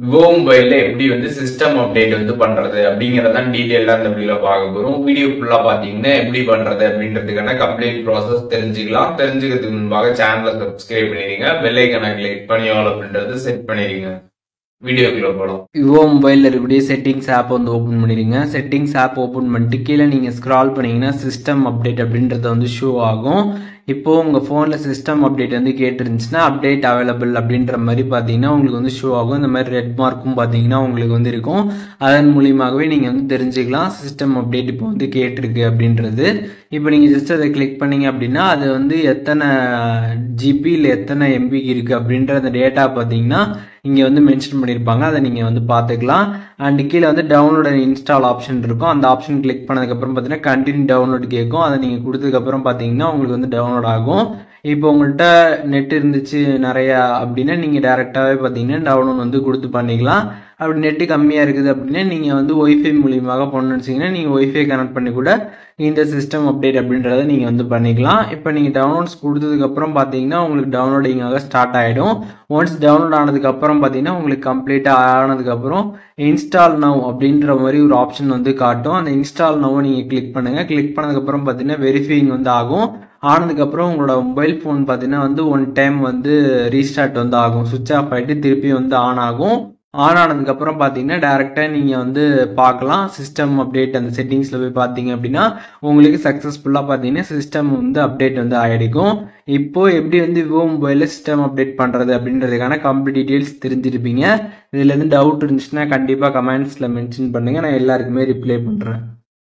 Vivo மொபைல்ல எப்படி system update பண்றது அப்படிங்கறதான் டீடைலா இந்த வீடியோல பார்க்க போறோம். வீடியோ ஃபுல்லா பாத்தீங்கன்னா எப்படி பண்றது அப்படின்றதுக்கான கம்ப்ளீட் ப்ராசஸ் தெரிஞ்சுக்கலாம். தெரிஞ்சுக்கிறதுக்கு முன்பாக சேனலை சப்ஸ்கிரைப் பண்ணிடுங்க, பெல் ஐகானை கிளிக் பண்ணி ஆல் அப்படின்றது செட் பண்ணிடுங்க. வீடியோக்குள்ள போகலாம். விவோ மொபைலில் இருக்கக்கூடிய செட்டிங்ஸ் ஆப் ஓப்பன் பண்ணிடுங்க. செட்டிங்ஸ் ஆப் ஓப்பன் பண்ணிட்டு கீழே நீங்கள் ஸ்க்ரால் பண்ணீங்கன்னா சிஸ்டம் அப்டேட் அப்படின்றது ஷோ ஆகும். இப்போது உங்கள் ஃபோனில் சிஸ்டம் அப்டேட் கேட்டுருந்துச்சுன்னா அப்டேட் அவைலபிள் அப்படின்ற மாதிரி பார்த்தீங்கன்னா உங்களுக்கு ஷோ ஆகும். இந்த மாதிரி ரெட் மார்க்கும் பார்த்தீங்கன்னா உங்களுக்கு இருக்கும். அதன் மூலியமாகவே நீங்கள் தெரிஞ்சுக்கலாம் சிஸ்டம் அப்டேட் இப்போ கேட்டிருக்கு அப்படின்றது. இப்போ நீங்கள் ஜஸ்ட் அதை கிளிக் பண்ணீங்க அப்படின்னா அது எத்தனை ஜிபி இல்லை எத்தனை எம்பி இருக்குது அப்படின்ற அந்த டேட்டா பார்த்தீங்கன்னா இங்கே மென்ஷன் பண்ணியிருப்பாங்க. அதை நீங்கள் பார்த்துக்கலாம். அண்ட் கீழே டவுன்லோட் அண்ட் இன்ஸ்டால் ஆப்ஷன் இருக்கும். அந்த ஆப்ஷன் கிளிக் பண்ணதுக்கப்புறம் பார்த்தீங்கன்னா கண்டினியூ டவுன்லோட் கேட்கும். அதை நீங்கள் கொடுத்ததுக்கப்புறம் பார்த்தீங்கன்னா உங்களுக்கு டவுன்லோட் ஆகும். இப்போ உங்கள்கிட்ட நெட் இருந்துச்சு நிறையா அப்படின்னா நீங்கள் டேரெக்டாகவே பார்த்தீங்கன்னா டவுன்லோட் கொடுத்து பண்ணிக்கலாம். அப்படி நெட்டு கம்மியாக இருக்குது அப்படின்னா நீங்கள் ஒய்ஃபை மூலியமாக பண்ணணும்னு வச்சிங்கன்னா நீங்கள் ஒய்ஃபை கனெக்ட் பண்ணி கூட இந்த சிஸ்டம் அப்டேட் அப்படின்றத நீங்கள் பண்ணிக்கலாம். இப்போ நீங்கள் டவுன்லோட்ஸ் கொடுத்ததுக்கப்புறம் பார்த்தீங்கன்னா உங்களுக்கு டவுன்லோடிங்காக ஸ்டார்ட் ஆகிடும். ஒன்ஸ் டவுன்லோட் ஆனதுக்கப்புறம் பார்த்தீங்கன்னா உங்களுக்கு கம்ப்ளீட்டாக ஆனதுக்கப்புறம் இன்ஸ்டால் நவ் அப்படின்ற மாதிரி ஒரு ஆப்ஷன் காட்டும். அந்த இன்ஸ்டால் நவ் நீங்கள் கிளிக் பண்ணுங்கள். கிளிக் பண்ணதுக்கப்புறம் பார்த்தீங்கன்னா வெரிஃபைங் ஆகும். ஆனதுக்கப்புறம் உங்களோட மொபைல் ஃபோன் பார்த்தீங்கன்னா ஒன் டைம் ரீஸ்டார்ட் ஆகும். சுவிட்ச் ஆஃப் ஆகிட்டு திருப்பி ஆன் ஆகும். ஆன் ஆனதுக்கப்புறம் பார்த்தீங்கன்னா டேரெக்டாக நீங்கள் பார்க்கலாம் சிஸ்டம் அப்டேட். அந்த செட்டிங்ஸில் போய் பார்த்தீங்க அப்படின்னா உங்களுக்கு சக்ஸஸ்ஃபுல்லாக பார்த்தீங்கன்னா சிஸ்டம் அப்டேட் ஆகிடும். இப்போது எப்படி விவோ மொபைலில் சிஸ்டம் அப்டேட் பண்ணுறது அப்படின்றதுக்கான கம்ப்ளீட் டீட்டெயில்ஸ் தெரிஞ்சிருப்பீங்க. இதில் டவுட் இருந்துச்சுன்னா கண்டிப்பாக கமெண்ட்ஸில் மென்ஷன் பண்ணுங்கள். நான் எல்லாருக்குமே ரிப்ளை பண்ணுறேன்.